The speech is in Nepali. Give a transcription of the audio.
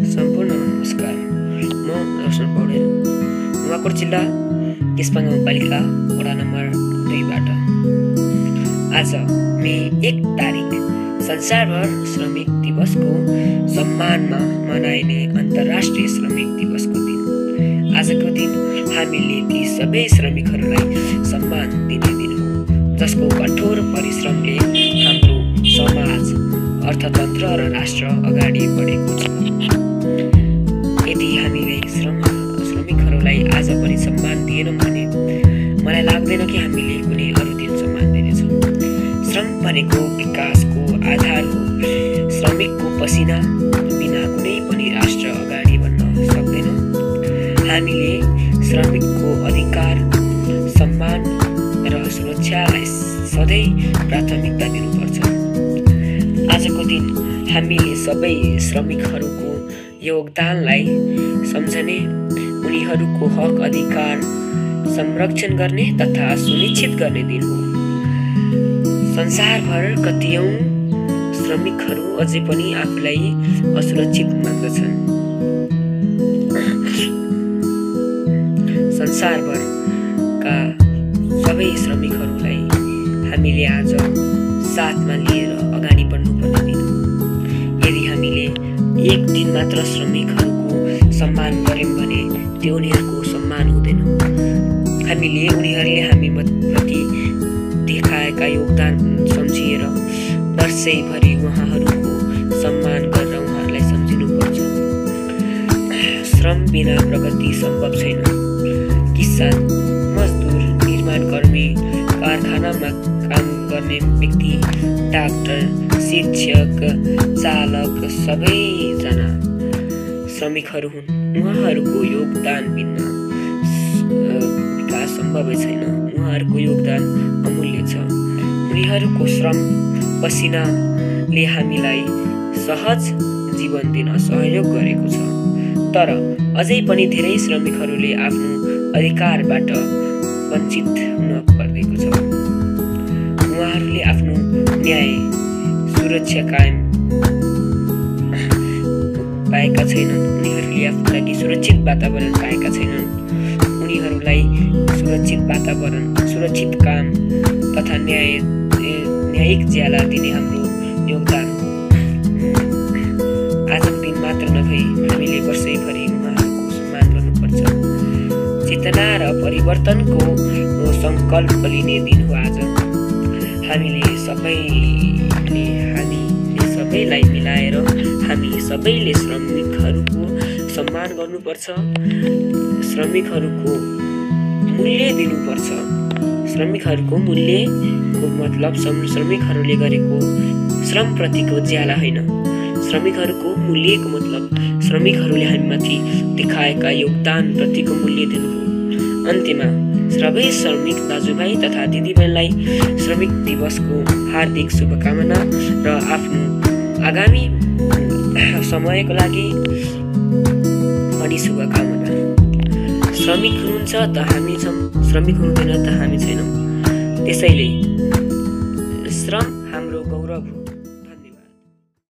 सम्पूर्ण नमस्कार। म रोशन पौडेल, नुवाकोट जिल्ला केशपाङ गाउँपालिका वडा नम्बर 2 बाट। आज मे 1 तारिक संसारभर श्रमिक दिवसको सम्मानमा मनाइने अन्तर्राष्ट्रिय श्रमिक दिवसको दिन। आजको दिन हामीले ती सबै श्रमिकहरूलाई सम्मान दिने दिन हो जसको कठोर परिश्रमले हाम्रो समाज, अर्थतन्त्र र राष्ट्र अगाडि बढेको छ। यदि हामीले श्रमिकहरूलाई आज पनि सम्मान दिएनौँ भने मलाई लाग्दैन कि हामीले कुनै अरू दिन सम्मान दिनेछौँ। श्रम भनेको विकासको आधार हो। श्रमिकको पसिना बिना कुनै पनि राष्ट्र अगाडि बढ्न सक्दैन। हामीले श्रमिकको अधिकार, सम्मान र सुरक्षालाई सधैँ प्राथमिकता दिनुपर्छ। आजको दिन हामीले सबै श्रमिकहरूको योगदानलाई सम्झने, उनीहरूको हक अधिकार संरक्षण गर्ने तथा सुनिश्चित गर्ने दिन हो। संसारभर कतियौं श्रमिकहरू अझै पनि आफूलाई असुरक्षित मान्दछन्। संसारभरका सबै श्रमिकहरूलाई हामीले आज साथमा लिएर अगाडि बढ्नुपर्ने दिन हो। यदि हामीले एक दिन मात्र श्रमिकहरूको सम्मान गर्यौं भने त्यो उनीहरूको सम्मान हुँदैन। हामीले उनीहरूले हामीप्रति देखाएका योगदान सम्झिएर वर्षैभरि उहाँहरूको सम्मान गरेर उहाँहरूलाई सम्झिनुपर्छ। श्रम बिना प्रगति सम्भव छैन। किसान, मजदुर, निर्माणकर्मी, कारखानामा काम गर्ने व्यक्ति, डाक्टर, शिक्षक, चालक सबैजना श्रमिकहरू हुन्। उहाँहरूको योगदान बिना विकास सम्भवै छैन। उहाँहरूको योगदान अमूल्य छ। उनीहरूको श्रम पसिनाले हामीलाई सहज जीवन दिन सहयोग गरेको छ। तर अझै पनि धेरै श्रमिकहरूले आफ्नो अधिकारबाट वञ्चित हुन पर्देको छ। उहाँहरूले आफ्नो न्याय, सुरक्षा कायम पाएका छैनन्। उनीहरूले आफ्नो लागि सुरक्षित वातावरण पाएका छैनन्। उनीहरूलाई सुरक्षित वातावरण, सुरक्षित काम तथा न्यायिक ज्याला दिने हाम्रो योगदान हो। आजको दिन मात्र नभई हामीले वर्षैभरि उहाँहरूको सम्मान गर्नुपर्छ। चेतना र परिवर्तनको संकल्प लिने दिन हो आज। हामीले सबैलाई मिलाएर हामी सबैले श्रमिकहरूको सम्मान गर्नुपर्छ। श्रमिकहरूको मूल्य दिनुपर्छ। श्रमिकहरूको मूल्यको मतलब श्रमिकहरूले गरेको श्रमप्रतिको ज्याला होइन। श्रमिकहरूको मूल्यको मतलब श्रमिकहरूले हामीमाथि देखाएका योगदान प्रतिको मूल्य दिनु हो। अन्त्यमा सबै श्रमिक दाजुभाइ तथा दिदीबहिनीलाई श्रमिक दिवसको हार्दिक शुभकामना र आफ्नो आगामी समयको लागि पनि शुभकामना। श्रमिक हुनुहुन्छ त हामी छौँ, श्रमिक हुँदैन त हामी छैनौँ। त्यसैले श्रम